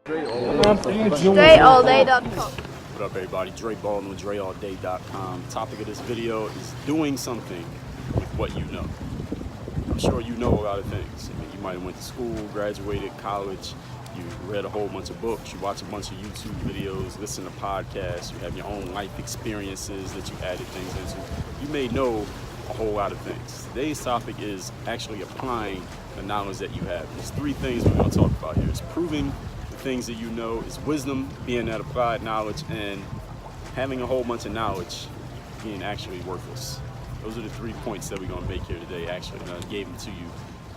DreAllDay.com. What up, everybody? Dre Baldwin with DreAllDay.com. Topic of this video is doing something with what you know. I'm sure you know a lot of things. I mean, you might have went to school, graduated, college, you read a whole bunch of books, you watch a bunch of YouTube videos, listen to podcasts, you have your own life experiences that you added things into. You may know a whole lot of things. Today's topic is actually applying the knowledge that you have. There's three things we're going to talk about here. It's proving the things that you know, it's wisdom, being that applied knowledge, and having a whole bunch of knowledge being actually worthless. Those are the 3 points that we're going to make here today, actually. And I gave them to you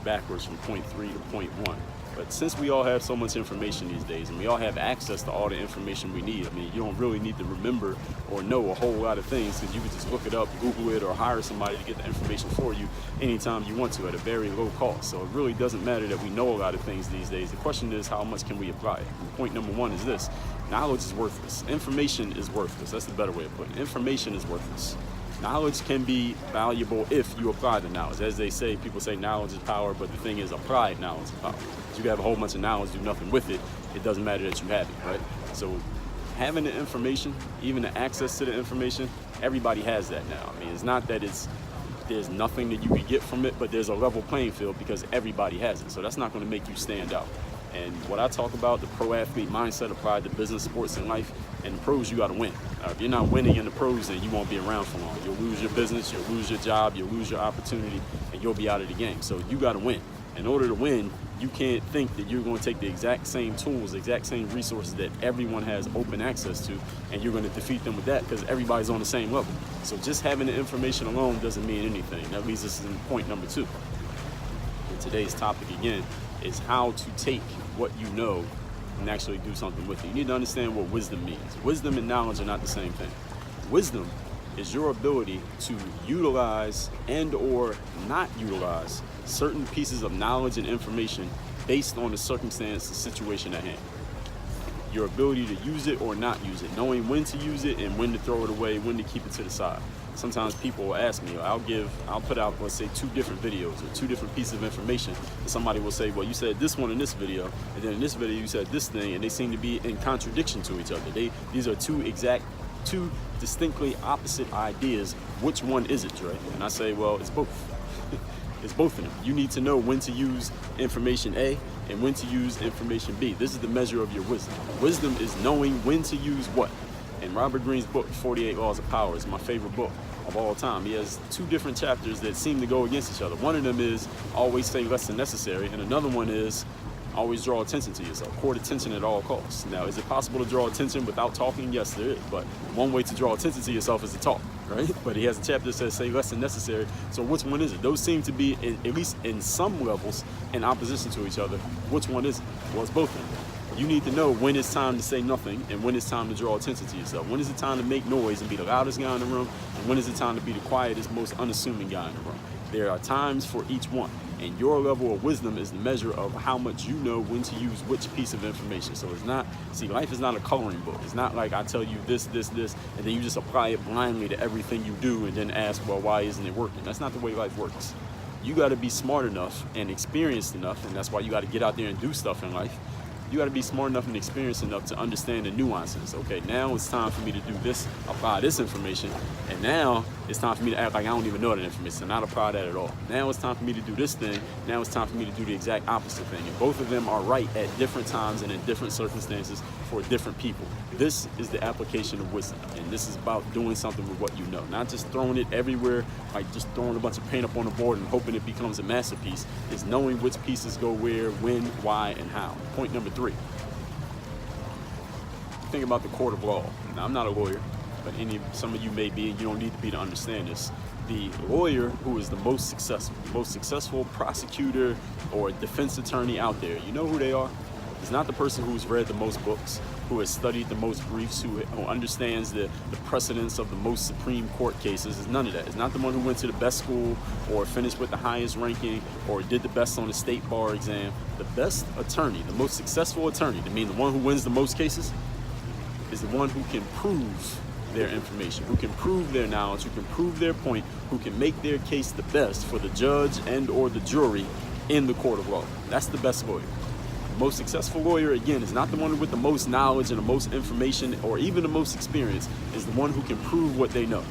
backwards from point 3 to point 1. But since we all have so much information these days, and we all have access to all the information we need, I mean, you don't really need to remember or know a whole lot of things, because you can just look it up, Google it, or hire somebody to get the information for you anytime you want to at a very low cost. So it really doesn't matter that we know a lot of things these days. The question is, how much can we apply it? And point number 1 is this: knowledge is worthless. Information is worthless. That's the better way of putting it. Information is worthless. Knowledge can be valuable if you apply the knowledge. As they say, people say knowledge is power, but the thing is, applied knowledge is power. You can have a whole bunch of knowledge, do nothing with it. It doesn't matter that you have it, right? So having the information, even the access to the information, everybody has that now. I mean, it's not that there's nothing that you can get from it, but there's a level playing field because everybody has it. So that's not going to make you stand out. And what I talk about, the pro athlete mindset applied to business, sports, and life, and the pros, you got to win. If you're not winning in the pros, then you won't be around for long. You'll lose your business, you'll lose your job, you'll lose your opportunity, and you'll be out of the game. So you got to win. In order to win, you can't think that you're going to take the exact same tools, the exact same resources that everyone has open access to, and you're going to defeat them with that, because everybody's on the same level. So just having the information alone doesn't mean anything. That leads us to point number 2. And today's topic, again, is how to take what you know and actually do something with it. You need to understand what wisdom means. Wisdom and knowledge are not the same thing. Wisdom is your ability to utilize and or not utilize certain pieces of knowledge and information based on the circumstance, the situation at hand. Your ability to use it or not use it, knowing when to use it and when to throw it away, when to keep it to the side. Sometimes people will ask me, I'll put out, let's say, 2 different videos or 2 different pieces of information, and somebody will say, well, you said this one in this video, and then in this video you said this thing, and they seem to be in contradiction to each other. These are two distinctly opposite ideas. Which one is it, Dre? And I say, well, it's both. It's both of them. You need to know when to use information A and when to use information B. This is the measure of your wisdom. Wisdom is knowing when to use what. And Robert Greene's book, 48 Laws of Power, is my favorite book of all time. He has 2 different chapters that seem to go against each other. One of them is always say less than necessary, and another one is always draw attention to yourself. Court attention at all costs. Now, is it possible to draw attention without talking? Yes, there is. But one way to draw attention to yourself is to talk, right? But he has a chapter that says say less than necessary. So which one is it? Those seem to be, at least in some levels, in opposition to each other. Which one is it? Well, it's both of them. You need to know when it's time to say nothing and when it's time to draw attention to yourself. When is it time to make noise and be the loudest guy in the room? And when is it time to be the quietest, most unassuming guy in the room? There are times for each one. And your level of wisdom is the measure of how much you know when to use which piece of information. So it's not, see, life is not a coloring book. It's not like I tell you this, and then you just apply it blindly to everything you do and then ask, well, why isn't it working? That's not the way life works. You got to be smart enough and experienced enough, and that's why you got to get out there and do stuff in life. You got to be smart enough and experienced enough to understand the nuances. Okay, now it's time for me to do this, apply this information, and now it's time for me to act like I don't even know that information, not apply that at all. Now it's time for me to do this thing, now it's time for me to do the exact opposite thing. And both of them are right at different times and in different circumstances for different people. This is the application of wisdom, and this is about doing something with what you know, not just throwing it everywhere, like just throwing a bunch of paint up on the board and hoping it becomes a masterpiece. It's knowing which pieces go where, when, why, and how. Point number 3. Think about the court of law. Now, I'm not a lawyer, but some of you may be, and you don't need to be to understand this. The lawyer who is the most successful prosecutor or defense attorney out there, you know who they are? It's not the person who's read the most books, who has studied the most briefs, who understands the precedents of the most Supreme Court cases. It's none of that. It's not the one who went to the best school or finished with the highest ranking or did the best on the state bar exam. The best attorney, the most successful attorney, I mean the one who wins the most cases, is the one who can prove their information, who can prove their knowledge, who can prove their point, who can make their case the best for the judge and or the jury in the court of law. That's the best lawyer. The most successful lawyer, again, is not the one with the most knowledge and the most information or even the most experience. Is the one who can prove what they know.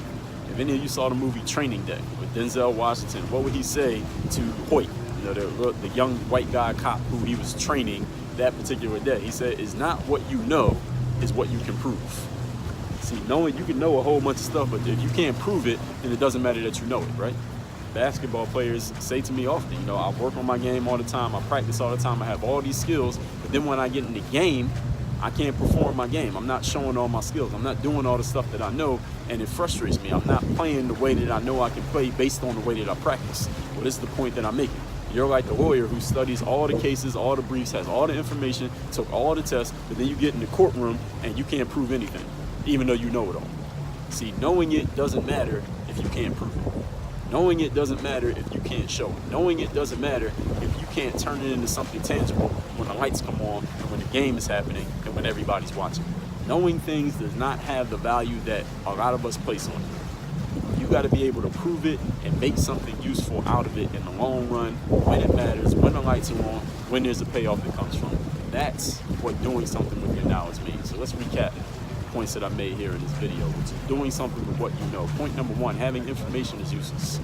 If any of you saw the movie Training Day with Denzel Washington, what would he say to Hoyt, the young white guy cop who he was training that particular day? He said, "It's not what you know, it's what you can prove." See, knowing, you can know a whole bunch of stuff, but if you can't prove it, then it doesn't matter that you know it, right? Basketball players say to me often, I work on my game all the time, I practice all the time, I have all these skills, but then when I get in the game, I can't perform my game. I'm not showing all my skills. I'm not doing all the stuff that I know, and it frustrates me. I'm not playing the way that I know I can play based on the way that I practice. Well, this is the point that I'm making. You're like the lawyer who studies all the cases, all the briefs, has all the information, took all the tests, but then you get in the courtroom and you can't prove anything, even though you know it all. See, knowing it doesn't matter if you can't prove it. Knowing it doesn't matter if you can't show it. Knowing it doesn't matter if you can't turn it into something tangible when the lights come on and when the game is happening and when everybody's watching. Knowing things does not have the value that a lot of us place on it. You got to be able to prove it and make something useful out of it in the long run, when it matters, when the lights are on, when there's a payoff that comes from it. That's what doing something with your knowledge means. So let's recap points that I made here in this video, which is doing something with what you know. Point number one, having information is useless.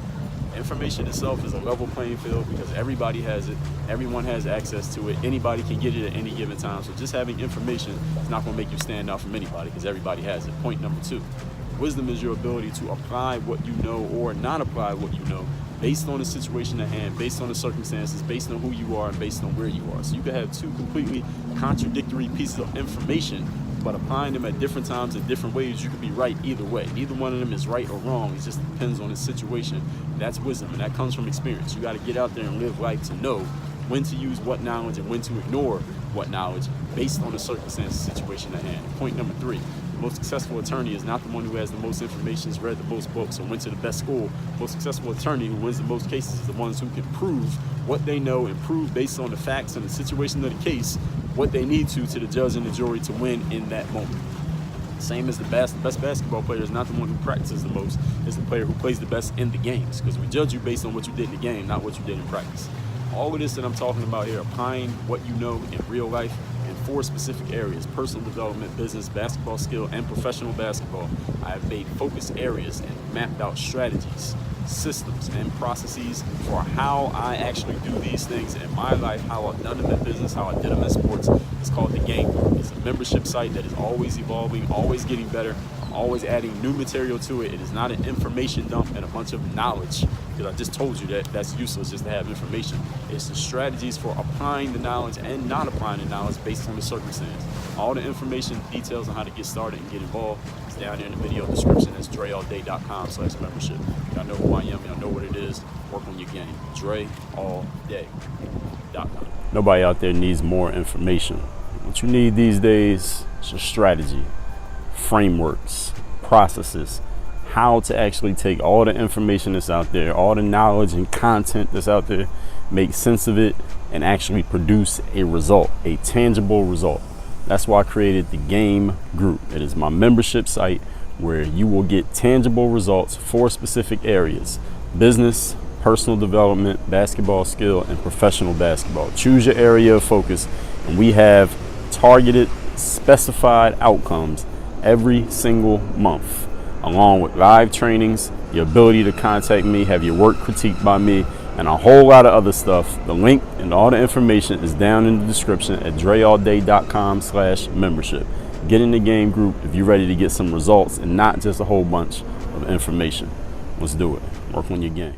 Information itself is a level playing field because everybody has it, everyone has access to it, anybody can get it at any given time. So just having information is not going to make you stand out from anybody because everybody has it. Point number two, wisdom is your ability to apply what you know or not apply what you know based on the situation at hand, based on the circumstances, based on who you are, and based on where you are. So you can have two completely contradictory pieces of information, but applying them at different times in different ways, you could be right either way. Neither one of them is right or wrong. It just depends on the situation. That's wisdom, and that comes from experience. You got to get out there and live life to know when to use what knowledge and when to ignore what knowledge based on the circumstances, situation at hand. Point number three, the most successful attorney is not the one who has the most information, has read the most books, or went to the best school. The most successful attorney who wins the most cases is the ones who can prove what they know and prove based on the facts and the situation of the case what they need to the judge and the jury to win in that moment. Same as the best basketball player is not the one who practices the most, it's the player who plays the best in the games, because we judge you based on what you did in the game, not what you did in practice. All of this that I'm talking about here, applying what you know in real life in 4 specific areas: personal development, business, basketball skill, and professional basketball. I have made focus areas and mapped out strategies, systems, and processes for how I actually do these things in my life, how I've done them in business, how I did them in sports. It's called The Game Group. It's a membership site that is always evolving, always getting better. I'm always adding new material to it. It is not an information dump and a bunch of knowledge, because I just told you that that's useless just to have information. It's the strategies for applying the knowledge and not applying the knowledge based on the circumstance. All the information, details on how to get started and get involved is down there in the video description. That's dreallday.com/membership. Y'all know who I am, y'all know what it is. Work on your game. dreallday.com. Nobody out there needs more information. What you need these days is a strategy, frameworks, processes, how to actually take all the information that's out there, all the knowledge and content that's out there, make sense of it, and actually produce a result, a tangible result. That's why I created the Game Group. It is my membership site where you will get tangible results for specific areas: business, personal development, basketball skill, and professional basketball. Choose your area of focus, and we have targeted, specified outcomes every single month, along with live trainings, the ability to contact me, have your work critiqued by me, and a whole lot of other stuff. The link and all the information is down in the description at dreallday.com/membership. Get in the Game Group if you're ready to get some results and not just a whole bunch of information. Let's do it. Work on your game.